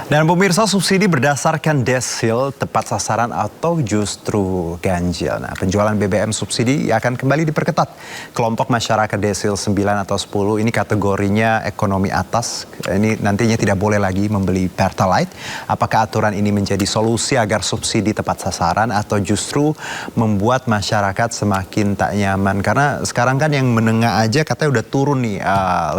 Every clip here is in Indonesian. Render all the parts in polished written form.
Dan pemirsa, subsidi berdasarkan desil tepat sasaran atau justru ganjil. Nah, penjualan BBM subsidi akan kembali diperketat. Kelompok masyarakat desil 9 atau 10 ini kategorinya ekonomi atas. Ini nantinya tidak boleh lagi membeli Pertalite. Apakah aturan ini menjadi solusi agar subsidi tepat sasaran atau justru membuat masyarakat semakin tak nyaman? Karena sekarang kan yang menengah aja katanya udah turun nih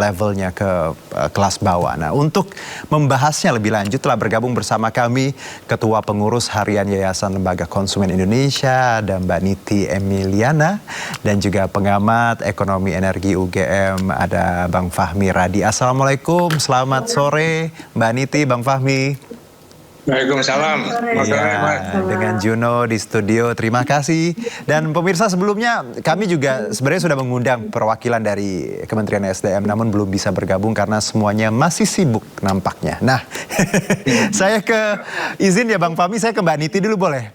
levelnya ke kelas bawah. Nah, untuk membahasnya lebih lanjut telah bergabung bersama kami Ketua Pengurus Harian Yayasan Lembaga Konsumen Indonesia, ada Mbak Niti Emiliana, dan juga pengamat ekonomi energi UGM, ada Bang Fahmi Radi. Assalamualaikum, selamat sore Mbak Niti, Bang Fahmi. Waalaikumsalam. Ya, dengan Juno di studio, terima kasih. Dan pemirsa, sebelumnya kami juga sebenarnya sudah mengundang perwakilan dari Kementerian SDM, namun belum bisa bergabung karena semuanya masih sibuk nampaknya. Nah, saya izin ya Bang Fahmi, saya ke Mbak Niti dulu boleh?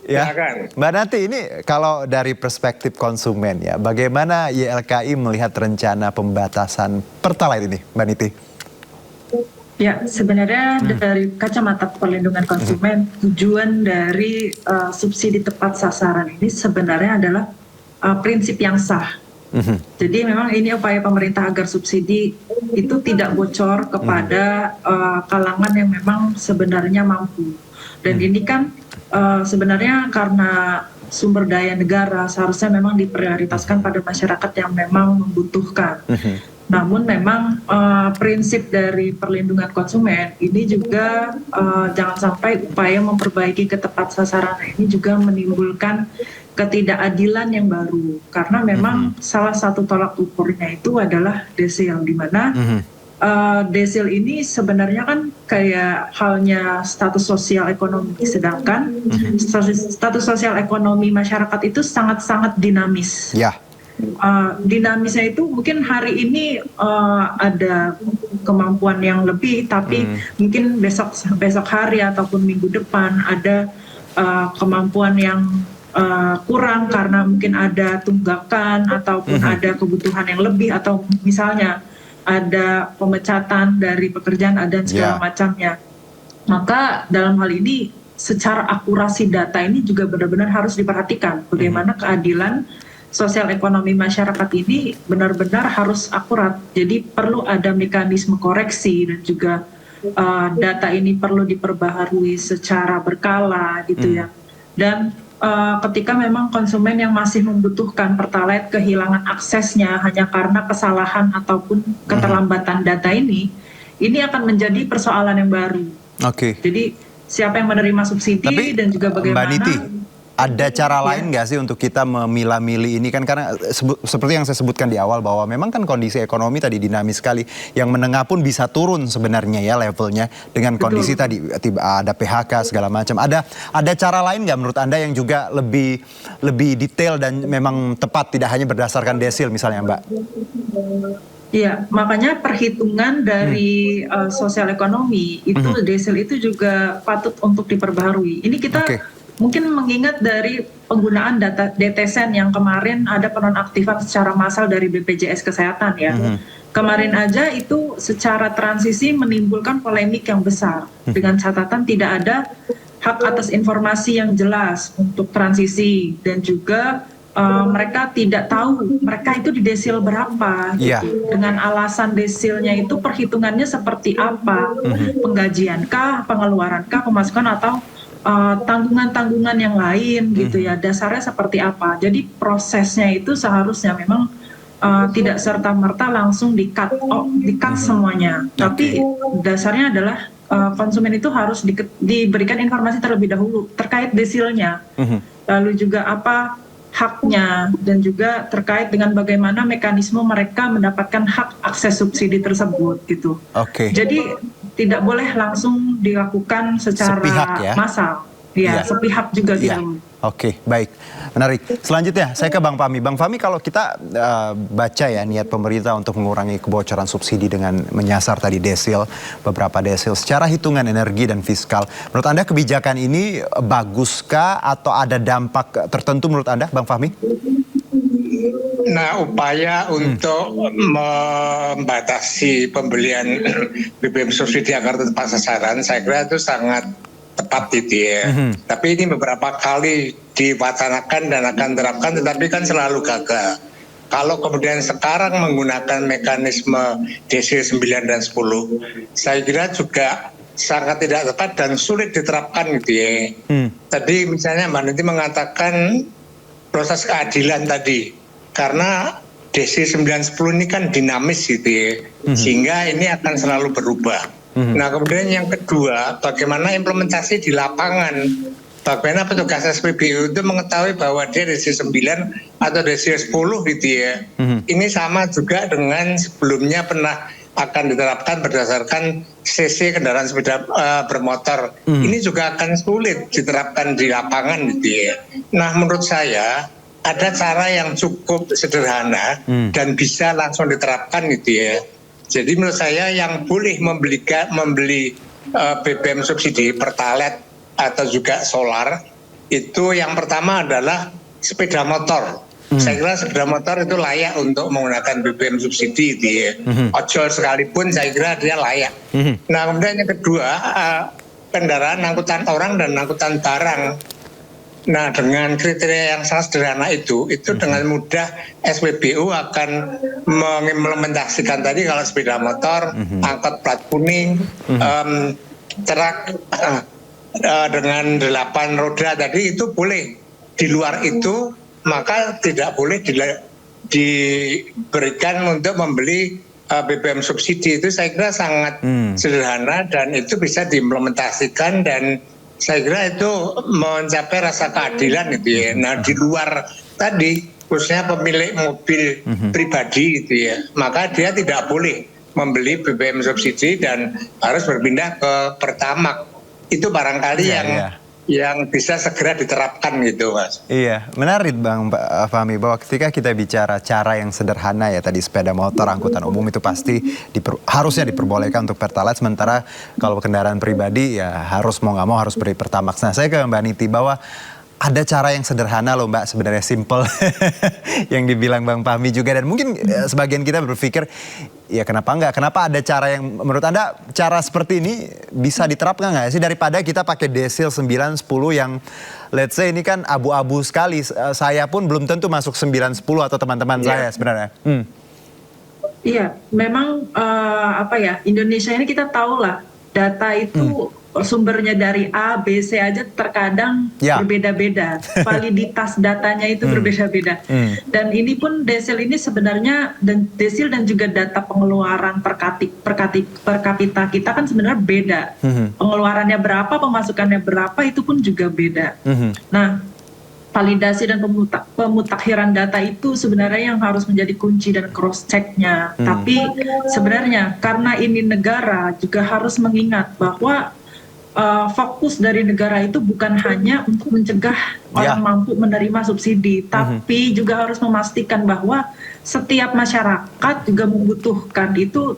Ya, Mbak Niti, ini kalau dari perspektif konsumen ya, bagaimana YLKI melihat rencana pembatasan Pertalite ini, Mbak Niti? Ya, sebenarnya dari kacamata perlindungan konsumen, tujuan dari subsidi tepat sasaran ini sebenarnya adalah prinsip yang sah. Jadi memang ini upaya pemerintah agar subsidi itu tidak bocor kepada kalangan yang memang sebenarnya mampu. Dan ini kan sebenarnya karena sumber daya negara seharusnya memang diprioritaskan pada masyarakat yang memang membutuhkan. Namun memang prinsip dari perlindungan konsumen ini juga jangan sampai upaya memperbaiki ketepat sasaran ini juga menimbulkan ketidakadilan yang baru. Karena memang salah satu tolak ukurnya itu adalah desil, di mana desil ini sebenarnya kan kayak halnya status sosial ekonomi, sedangkan status sosial ekonomi masyarakat itu sangat-sangat dinamis. Ya. Dinamisnya itu mungkin hari ini ada kemampuan yang lebih, tapi mungkin besok hari ataupun minggu depan ada kemampuan yang kurang karena mungkin ada tunggakan ataupun ada kebutuhan yang lebih, atau misalnya ada pemecatan dari pekerjaan dan segala macamnya. Maka dalam hal ini secara akurasi data ini juga benar-benar harus diperhatikan bagaimana keadilan sosial ekonomi masyarakat ini benar-benar harus akurat. Jadi perlu ada mekanisme koreksi dan juga data ini perlu diperbaharui secara berkala gitu ya. Dan ketika memang konsumen yang masih membutuhkan Pertalite kehilangan aksesnya hanya karena kesalahan ataupun keterlambatan data ini akan menjadi persoalan yang baru. Oke. Jadi siapa yang menerima subsidi dan juga bagaimana. Mbak Niti, ada cara lain nggak sih untuk kita memilah-milih ini kan, karena seperti yang saya sebutkan di awal bahwa memang kan kondisi ekonomi tadi dinamis sekali, yang menengah pun bisa turun sebenarnya ya levelnya dengan kondisi tadi ada PHK segala macam. Ada cara lain nggak menurut Anda yang juga lebih detail dan memang tepat, tidak hanya berdasarkan desil misalnya, Mbak? Iya, makanya perhitungan dari sosial ekonomi itu desil itu juga patut untuk diperbaharui. Ini kita mungkin mengingat dari penggunaan data DTSEN yang kemarin ada penonaktifan secara massal dari BPJS Kesehatan ya. Kemarin aja itu secara transisi menimbulkan polemik yang besar dengan catatan tidak ada hak atas informasi yang jelas untuk transisi, dan juga mereka tidak tahu mereka itu di desil berapa gitu. Dengan alasan desilnya itu perhitungannya seperti apa, penggajiankah, pengeluarankah, pemasukan, atau tanggungan-tanggungan yang lain gitu ya, dasarnya seperti apa. Jadi prosesnya itu seharusnya memang tidak serta-merta langsung di-cut semuanya. Tapi dasarnya adalah konsumen itu harus diberikan informasi terlebih dahulu terkait desilnya. Lalu juga apa haknya, dan juga terkait dengan bagaimana mekanisme mereka mendapatkan hak akses subsidi tersebut gitu. Jadi tidak boleh langsung dilakukan secara massal. Ya, sepihak juga tidak. Oke, baik. Menarik. Selanjutnya saya ke Bang Fahmi. Bang Fahmi, kalau kita baca ya niat pemerintah untuk mengurangi kebocoran subsidi dengan menyasar tadi desil, beberapa desil secara hitungan energi dan fiskal. Menurut Anda kebijakan ini baguskah atau ada dampak tertentu menurut Anda, Bang Fahmi? Nah, upaya untuk membatasi pembelian BBM subsidi agar tepat sasaran, saya kira itu sangat tepat gitu ya. Tapi ini beberapa kali diwacanakan dan akan terapkan, tetapi kan selalu gagal. Kalau kemudian sekarang menggunakan mekanisme desil 9 dan 10, saya kira juga sangat tidak tepat dan sulit diterapkan gitu ya. Tadi misalnya Mbak Niti mengatakan proses keadilan tadi, karena desil 9-10 ini kan dinamis gitu ya, sehingga ini akan selalu berubah. Nah kemudian yang kedua, bagaimana implementasi di lapangan, bagaimana petugas SPBU itu mengetahui bahwa dia desil 9 atau desil 10 gitu ya. Ini sama juga dengan sebelumnya pernah akan diterapkan berdasarkan CC kendaraan sepeda bermotor. Ini juga akan sulit diterapkan di lapangan gitu ya. Nah menurut saya ada cara yang cukup sederhana dan bisa langsung diterapkan gitu ya. Jadi menurut saya yang boleh membeli BBM subsidi Pertalite atau juga solar itu yang pertama adalah sepeda motor. Saya kira sepeda motor itu layak untuk menggunakan BBM subsidi gitu ya. Ojol sekalipun saya kira dia layak. Nah kemudian yang kedua, kendaraan angkutan orang dan angkutan barang. Nah dengan kriteria yang sangat sederhana itu dengan mudah SPBU akan mengimplementasikan tadi kalau sepeda motor, angkot plat kuning, truk dengan 8 roda tadi itu boleh. Di luar itu maka tidak boleh diberikan untuk membeli BBM subsidi. Itu saya kira sangat sederhana dan itu bisa diimplementasikan dan saya kira itu mencapai rasa keadilan gitu ya. Nah di luar tadi khususnya pemilik mobil pribadi gitu ya, maka dia tidak boleh membeli BBM subsidi dan harus berpindah ke Pertamax. Itu barangkali yang bisa segera diterapkan gitu Mas. Iya, menarik Bang Fahmi bahwa ketika kita bicara cara yang sederhana ya tadi sepeda motor, angkutan umum itu pasti harusnya diperbolehkan untuk Pertalite, sementara kalau kendaraan pribadi ya harus mau nggak mau harus beri Pertamax. Nah saya ke Mbak Niti bahwa ada cara yang sederhana loh Mbak, sebenarnya simple yang dibilang Bang Fahmi juga, dan mungkin sebagian kita berpikir ya kenapa enggak, kenapa ada cara yang menurut Anda cara seperti ini bisa diterapkan nggak sih daripada kita pakai desil 9-10 yang let's say ini kan abu-abu sekali, saya pun belum tentu masuk 9-10 atau teman-teman saya sebenarnya. Iya, memang Indonesia ini kita tahu lah data itu sumbernya dari A, B, C aja terkadang berbeda-beda. Validitas datanya itu berbeda-beda. Dan ini pun desil ini sebenarnya, dan desil dan juga data pengeluaran per kapita kita kan sebenarnya beda. Pengeluarannya berapa, pemasukannya berapa itu pun juga beda. Nah, validasi dan pemutakhiran data itu sebenarnya yang harus menjadi kunci dan cross check-nya. Tapi sebenarnya karena ini negara juga harus mengingat bahwa fokus dari negara itu bukan hanya untuk mencegah orang mampu menerima subsidi, tapi juga harus memastikan bahwa setiap masyarakat juga membutuhkan itu,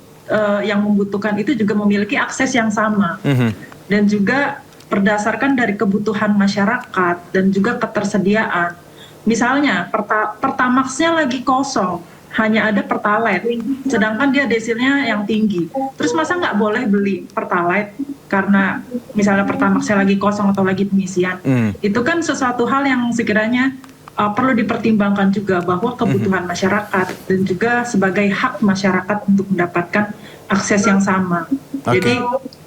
yang membutuhkan itu juga memiliki akses yang sama, dan juga berdasarkan dari kebutuhan masyarakat dan juga ketersediaan. Misalnya Pertamax-nya lagi kosong, hanya ada Pertalite, sedangkan dia desilnya yang tinggi. Terus masa nggak boleh beli Pertalite karena misalnya Pertamax-nya lagi kosong atau lagi pengisian? Itu kan sesuatu hal yang sekiranya perlu dipertimbangkan juga, bahwa kebutuhan masyarakat dan juga sebagai hak masyarakat untuk mendapatkan akses yang sama. Jadi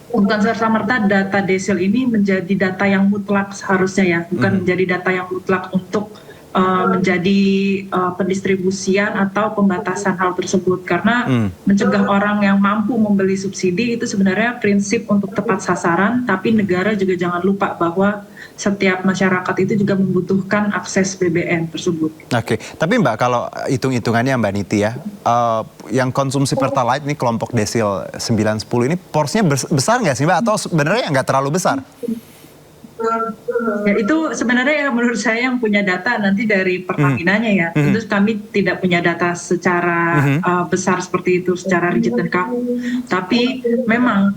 bukan serta-merta data desil ini menjadi data yang mutlak seharusnya ya, bukan menjadi data yang mutlak untuk menjadi pendistribusian atau pembatasan hal tersebut, karena mencegah orang yang mampu membeli subsidi itu sebenarnya prinsip untuk tepat sasaran, tapi negara juga jangan lupa bahwa setiap masyarakat itu juga membutuhkan akses BBM tersebut. Oke, tapi Mbak kalau hitung-hitungannya Mbak Niti ya, yang konsumsi Pertalite ini kelompok desil 9-10 ini porsinya besar nggak sih Mbak, atau sebenarnya nggak terlalu besar? Ya, itu sebenarnya yang menurut saya yang punya data nanti dari Pertamina-nya ya. Tentu kami tidak punya data secara besar seperti itu, secara rigid dan kaku. Tapi memang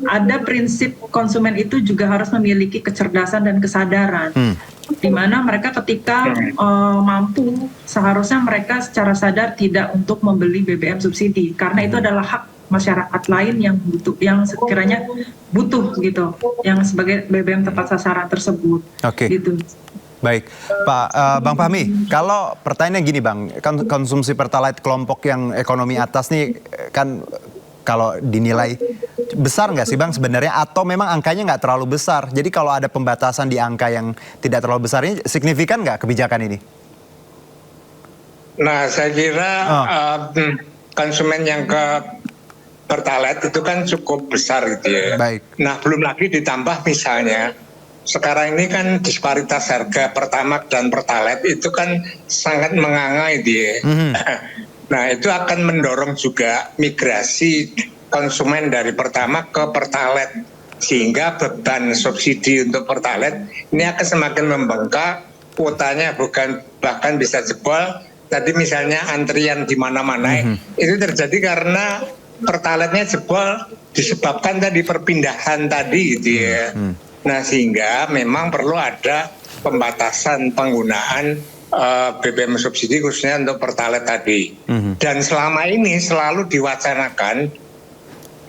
ada prinsip konsumen itu juga harus memiliki kecerdasan dan kesadaran di mana mereka ketika mampu seharusnya mereka secara sadar tidak untuk membeli BBM subsidi karena itu adalah hak masyarakat lain yang butuh, yang sekiranya butuh gitu, yang sebagai BBM tepat sasaran tersebut. Oke. Gitu. Baik, Pak Bang Fahmi, kalau pertanyaannya gini Bang, kan konsumsi Pertalite kelompok yang ekonomi atas nih kan kalau dinilai besar nggak sih Bang sebenarnya, atau memang angkanya nggak terlalu besar? Jadi kalau ada pembatasan di angka yang tidak terlalu besar ini, signifikan nggak kebijakan ini? Nah, saya kira konsumen yang ke Pertalite itu kan cukup besar gitu ya. Baik. Nah, belum lagi ditambah misalnya sekarang ini kan disparitas harga Pertamax dan Pertalite itu kan sangat menganga gitu ya. Nah, itu akan mendorong juga migrasi konsumen dari Pertamax ke Pertalite, sehingga beban subsidi untuk Pertalite ini akan semakin membengkak, kuotanya bahkan bisa jebol. Tadi misalnya antrian di mana-mana itu terjadi karena Pertalite-nya jebol disebabkan tadi perpindahan tadi gitu ya. Nah, sehingga memang perlu ada pembatasan penggunaan BBM subsidi khususnya untuk Pertalite tadi. Dan selama ini selalu diwacanakan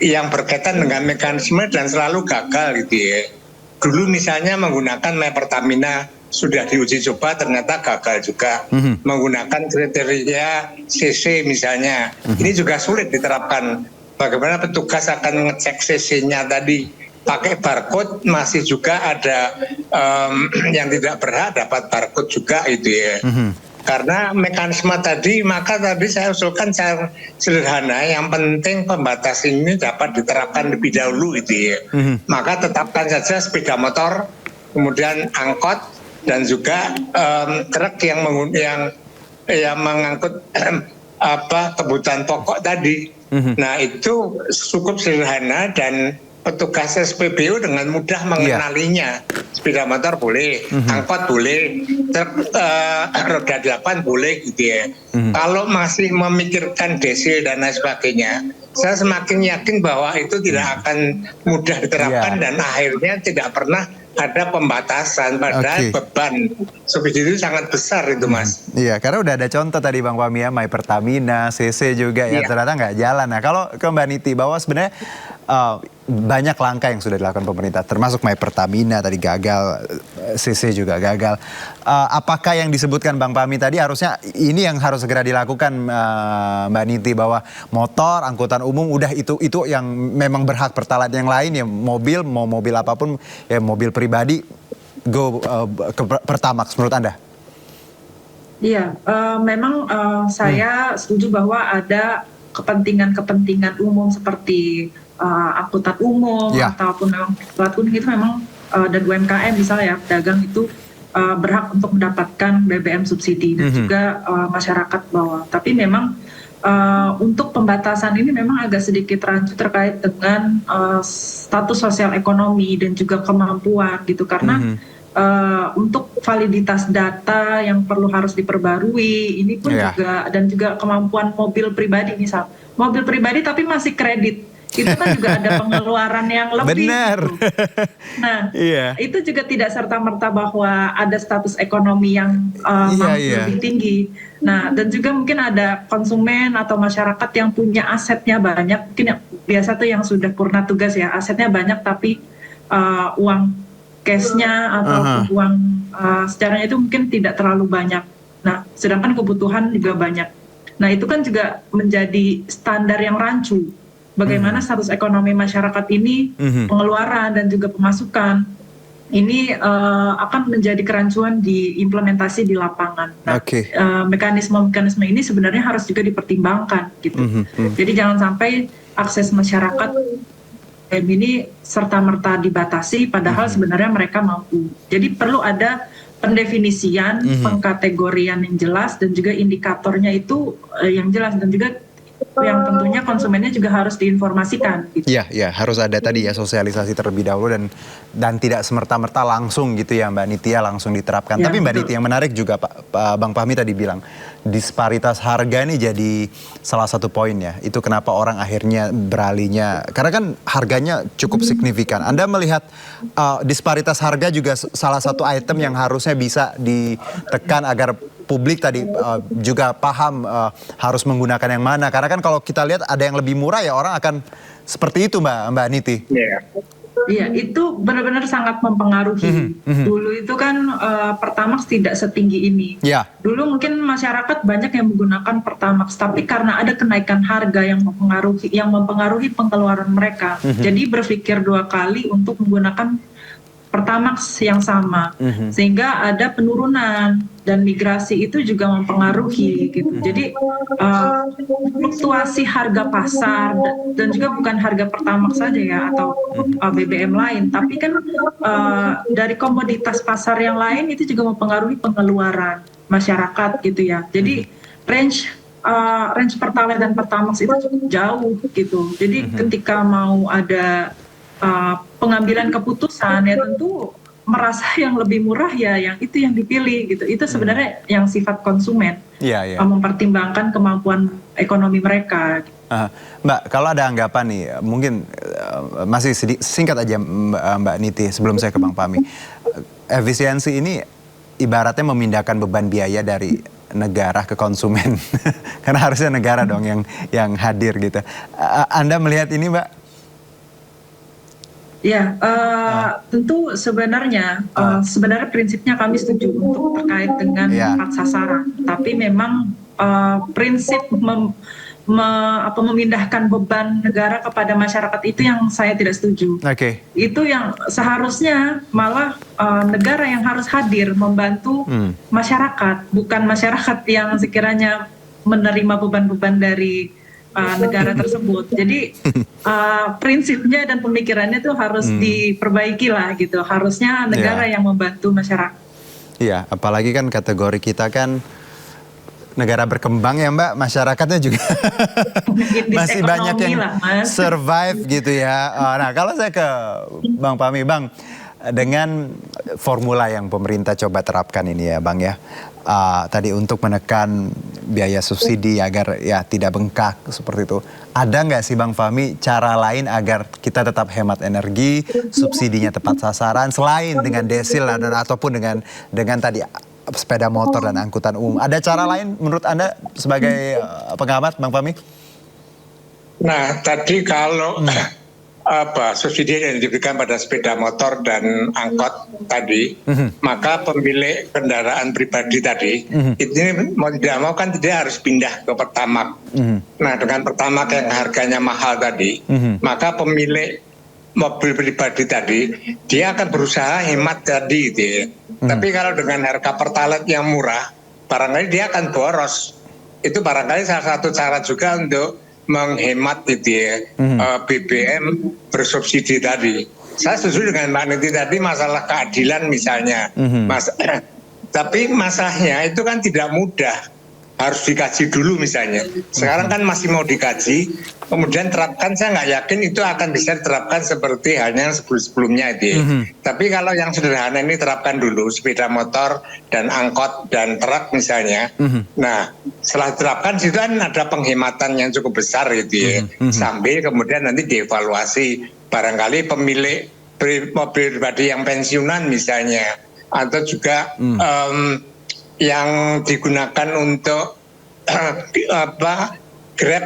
yang berkaitan dengan mekanisme dan selalu gagal gitu ya. Dulu misalnya menggunakan My Pertamina sudah diuji coba ternyata gagal juga. Menggunakan kriteria CC misalnya. Ini juga sulit diterapkan. Bagaimana petugas akan ngecek CC-nya tadi? Pakai barcode masih juga ada yang tidak berhak dapat barcode juga itu ya. Karena mekanisme tadi, maka tadi saya usulkan cara sederhana, yang penting pembatasan ini dapat diterapkan lebih dahulu itu ya. Maka tetapkan saja sepeda motor, kemudian angkot, dan juga truk yang mengangkut kebutuhan pokok tadi. Nah, itu cukup sederhana dan petugas SPBU dengan mudah mengenalinya. Sepeda motor boleh, angkot boleh, truk roda 8 boleh gitu ya. Kalau masih memikirkan desil dan lain sebagainya, saya semakin yakin bahwa itu tidak akan mudah diterapkan dan akhirnya tidak pernah ada pembatasan, padahal beban subsidi itu sangat besar itu Mas. Iya, karena udah ada contoh tadi Bang Fahmi ya, My Pertamina, CC juga ya ternyata nggak jalan. Nah, kalau ke Mbak Niti, bahwa sebenarnya banyak langkah yang sudah dilakukan pemerintah, termasuk My Pertamina tadi gagal, CC juga gagal. Apakah yang disebutkan Bang Fahmi tadi harusnya ini yang harus segera dilakukan Mbak Niti, bahwa motor, angkutan umum udah itu yang memang berhak Pertalite, yang lain ya mobil, mau mobil apapun ya mobil pribadi go ke Pertamax menurut Anda? Iya, memang saya setuju bahwa ada kepentingan-kepentingan umum seperti angkutan umum ataupun memang plat kuning itu memang dan UMKM misalnya ya, pedagang itu berhak untuk mendapatkan BBM subsidi dan juga masyarakat bawah. Tapi memang untuk pembatasan ini memang agak sedikit rancu terkait dengan status sosial ekonomi dan juga kemampuan gitu, karena untuk validitas data yang harus diperbarui ini pun juga, dan juga kemampuan mobil pribadi, misal mobil pribadi tapi masih kredit, itu kan juga ada pengeluaran yang lebih. Benar. Gitu. Nah, itu juga tidak serta-merta bahwa ada status ekonomi yang lebih tinggi. Nah, dan juga mungkin ada konsumen atau masyarakat yang punya asetnya banyak, mungkin biasa tuh yang sudah purna tugas ya, asetnya banyak tapi uang cashnya atau uang secaranya itu mungkin tidak terlalu banyak. Nah, sedangkan kebutuhan juga banyak. Nah, itu kan juga menjadi standar yang rancu. Bagaimana status ekonomi masyarakat ini, pengeluaran dan juga pemasukan, ini akan menjadi kerancuan di implementasi di lapangan. Nah, mekanisme-mekanisme ini sebenarnya harus juga dipertimbangkan gitu. Jadi jangan sampai akses masyarakat ini serta-merta dibatasi, padahal sebenarnya mereka mampu. Jadi perlu ada pendefinisian, pengkategorian yang jelas, dan juga indikatornya itu yang jelas, dan juga yang tentunya konsumennya juga harus diinformasikan. Gitu. Ya, harus ada tadi ya sosialisasi terlebih dahulu dan tidak semerta-merta langsung gitu ya Mbak Nitya langsung diterapkan. Ya, Tapi Mbak betul. Nitya yang menarik juga Bang Fahmi tadi bilang disparitas harga ini jadi salah satu poin ya. Itu kenapa orang akhirnya beralihnya karena kan harganya cukup signifikan. Anda melihat disparitas harga juga salah satu item yang harusnya bisa ditekan agar publik tadi juga paham harus menggunakan yang mana. Karena kan kalau kita lihat ada yang lebih murah ya orang akan seperti itu Mbak Niti. Iya, itu benar-benar sangat mempengaruhi. Dulu itu kan Pertamax tidak setinggi ini. Ya. Dulu mungkin masyarakat banyak yang menggunakan Pertamax, tapi karena ada kenaikan harga yang mempengaruhi pengeluaran mereka, jadi berpikir 2 kali untuk menggunakan Pertamax yang sama, sehingga ada penurunan dan migrasi itu juga mempengaruhi gitu. Jadi fluktuasi harga pasar dan juga bukan harga Pertamax saja ya atau BBM lain, tapi kan dari komoditas pasar yang lain itu juga mempengaruhi pengeluaran masyarakat gitu ya. Jadi range Pertalite dan Pertamax itu cukup jauh gitu. Jadi ketika mau ada pengambilan keputusan ya tentu merasa yang lebih murah ya yang itu yang dipilih gitu. Itu sebenarnya yang sifat konsumen, mempertimbangkan kemampuan ekonomi mereka. Mbak, kalau ada anggapan nih, mungkin masih singkat aja Mbak Niti sebelum saya ke Bang Fahmi. Efisiensi ini ibaratnya memindahkan beban biaya dari negara ke konsumen, karena harusnya negara dong yang hadir gitu. Anda melihat ini Mbak? Ya, tentu sebenarnya prinsipnya kami setuju untuk terkait dengan tepat sasaran. Tapi memang prinsip memindahkan beban negara kepada masyarakat itu yang saya tidak setuju. Itu yang seharusnya malah negara yang harus hadir membantu masyarakat, bukan masyarakat yang sekiranya menerima beban-beban dari negara tersebut. Jadi prinsipnya dan pemikirannya itu harus diperbaiki lah gitu. Harusnya negara yang membantu masyarakat. Iya, apalagi kan kategori kita kan negara berkembang ya Mbak, masyarakatnya juga masih banyak yang survive gitu ya. Nah kalau saya ke Bang Fahmi, Bang, dengan formula yang pemerintah coba terapkan ini ya Bang ya, tadi untuk menekan biaya subsidi agar ya tidak bengkak seperti itu. Ada nggak sih Bang Fahmi cara lain agar kita tetap hemat energi, subsidinya tepat sasaran selain dengan desil dan ataupun dengan tadi sepeda motor dan angkutan umum. Ada cara lain menurut Anda sebagai pengamat Bang Fahmi? Nah, tadi kalau subsidi yang diberikan pada sepeda motor dan angkot tadi, maka pemilik kendaraan pribadi tadi, ini mau tidak mau kan tidak harus pindah ke Pertamax. Nah, dengan Pertamax yang harganya mahal tadi, maka pemilik mobil pribadi tadi, dia akan berusaha hemat tadi gitu ya. Tapi kalau dengan harga Pertalite yang murah, barangkali dia akan boros. Itu barangkali salah satu cara juga untuk menghemat gitu ya, BBM bersubsidi tadi. Saya setuju dengan Mbak Niti tadi masalah keadilan misalnya. Tapi masalahnya itu kan tidak mudah. Harus dikaji dulu misalnya. Sekarang kan masih mau dikaji, kemudian terapkan, saya nggak yakin itu akan bisa diterapkan seperti halnya yang sebelum-sebelumnya itu. Tapi kalau yang sederhana ini terapkan dulu, sepeda motor dan angkot dan truk misalnya. Nah, setelah diterapkan situ kan ada penghematan yang cukup besar gitu ya. Sambil kemudian nanti dievaluasi, barangkali pemilik mobil pribadi yang pensiunan misalnya, atau juga yang digunakan untuk Grab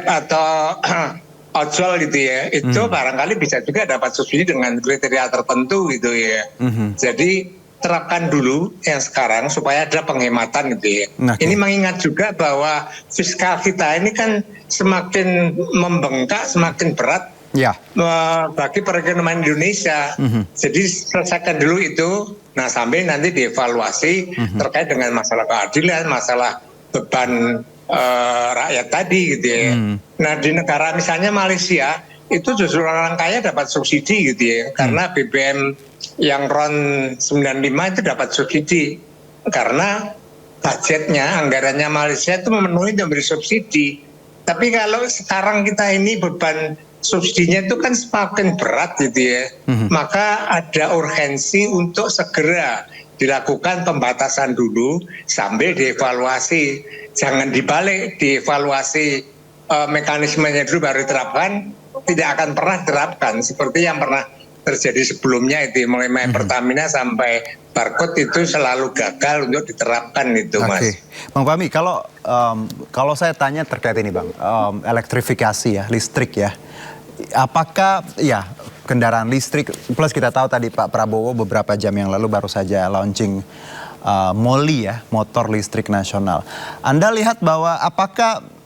atau ojol gitu ya, itu barangkali bisa juga dapat subsidi dengan kriteria tertentu gitu ya. Jadi terapkan dulu yang sekarang supaya ada penghematan gitu ya. Ini mengingat juga bahwa fiskal kita ini kan semakin membengkak, semakin berat bagi perekonomian Indonesia. Jadi selesaikan dulu itu. Nah, sambil nanti dievaluasi terkait dengan masalah keadilan, masalah beban rakyat tadi gitu ya. Nah, di negara misalnya Malaysia itu justru orang kaya dapat subsidi gitu ya, karena BBM yang RON 95 itu dapat subsidi karena budgetnya, anggarannya Malaysia itu memenuhi dan beri subsidi. Tapi kalau sekarang kita ini beban subsidinya itu kan semakin berat gitu ya, maka ada urgensi untuk segera dilakukan pembatasan dulu sambil dievaluasi. Jangan dibalik, dievaluasi mekanismenya dulu baru diterapkan, tidak akan pernah diterapkan seperti yang pernah terjadi sebelumnya itu, mulai Pertamina sampai barcode itu selalu gagal untuk diterapkan itu, Mas. Oke, Bang Fahmi, kalau saya tanya terkait ini, Bang, elektrifikasi ya, listrik ya, apakah ya kendaraan listrik plus kita tahu tadi Pak Prabowo beberapa jam yang lalu baru saja launching MOLI ya, motor listrik nasional. Anda lihat bahwa apakah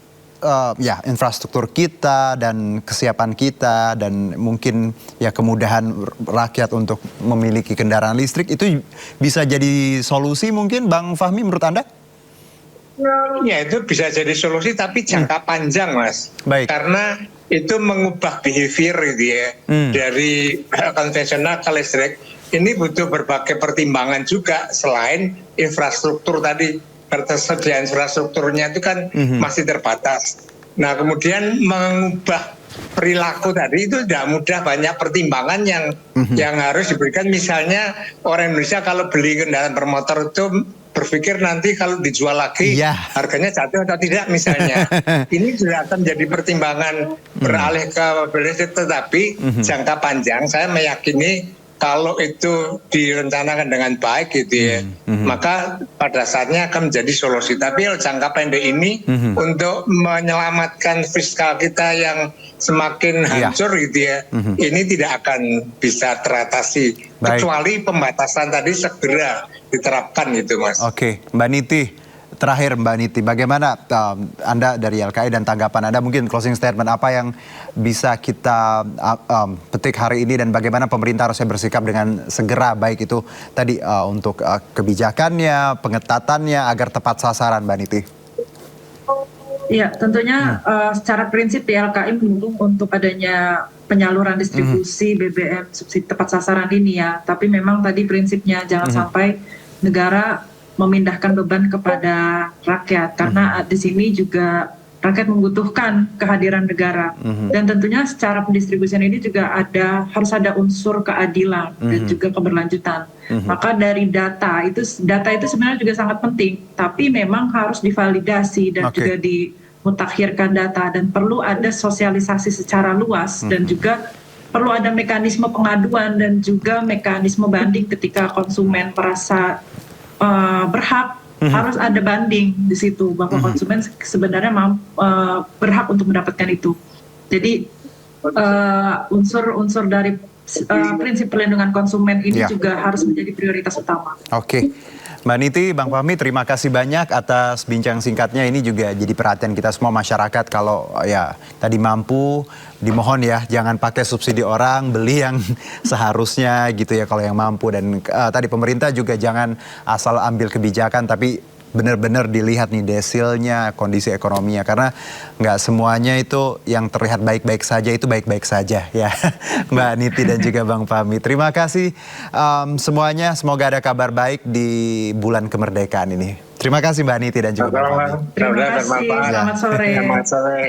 ya infrastruktur kita dan kesiapan kita dan mungkin ya kemudahan rakyat untuk memiliki kendaraan listrik itu bisa jadi solusi mungkin, Bang Fahmi, menurut Anda? Ya itu bisa jadi solusi tapi jangka panjang, Mas. Baik. Karena itu mengubah behavior gitu ya, dari konvensional ke listrik. Ini butuh berbagai pertimbangan juga selain infrastruktur tadi. Ketersediaan infrastrukturnya itu kan masih terbatas. Nah kemudian mengubah perilaku tadi itu tidak mudah, banyak pertimbangan yang harus diberikan. Misalnya orang Indonesia kalau beli kendaraan bermotor itu berpikir nanti kalau dijual lagi harganya jatuh atau tidak misalnya. Ini juga akan menjadi pertimbangan beralih ke listrik, tetapi jangka panjang saya meyakini kalau itu direncanakan dengan baik gitu ya, maka pada saatnya akan menjadi solusi. Tapi kalau jangka pendek ini untuk menyelamatkan fiskal kita yang semakin hancur gitu ya, ini tidak akan bisa teratasi kecuali pembatasan tadi segera diterapkan gitu, Mas. Oke, Mbak Niti. Terakhir Mbak Niti, bagaimana Anda dari LKI dan tanggapan Anda, mungkin closing statement apa yang bisa kita petik hari ini dan bagaimana pemerintah harusnya bersikap dengan segera, baik itu tadi untuk kebijakannya, pengetatannya agar tepat sasaran, Mbak Niti? Ya, tentunya secara prinsip di LKI mendukung untuk adanya penyaluran distribusi BBM subsidi tepat sasaran ini ya. Tapi memang tadi prinsipnya jangan sampai negara memindahkan beban kepada rakyat, karena di sini juga rakyat membutuhkan kehadiran negara. Dan tentunya secara pendistribusian ini juga harus ada unsur keadilan dan juga keberlanjutan. Maka dari data itu sebenarnya juga sangat penting, tapi memang harus divalidasi dan juga dimutakhirkan data, dan perlu ada sosialisasi secara luas dan juga perlu ada mekanisme pengaduan dan juga mekanisme banding ketika konsumen merasa berhak. Harus ada banding di situ bahwa konsumen sebenarnya berhak untuk mendapatkan itu. Jadi unsur-unsur dari prinsip perlindungan konsumen ini juga harus menjadi prioritas utama. Oke. Mbak Niti, Bang Fahmi, terima kasih banyak atas bincang singkatnya. Ini juga jadi perhatian kita semua masyarakat. Kalau ya tadi mampu, dimohon ya jangan pakai subsidi orang, beli yang seharusnya gitu ya kalau yang mampu. Dan tadi pemerintah juga jangan asal ambil kebijakan, tapi benar-benar dilihat nih desilnya, kondisi ekonominya, karena nggak semuanya itu yang terlihat baik-baik saja itu baik-baik saja ya. Mbak Niti dan juga Bang Fahmi, terima kasih semuanya, semoga ada kabar baik di bulan kemerdekaan ini. Terima kasih Mbak Niti dan juga Bang Fahmi. Terima kasih, selamat sore. Selamat sore.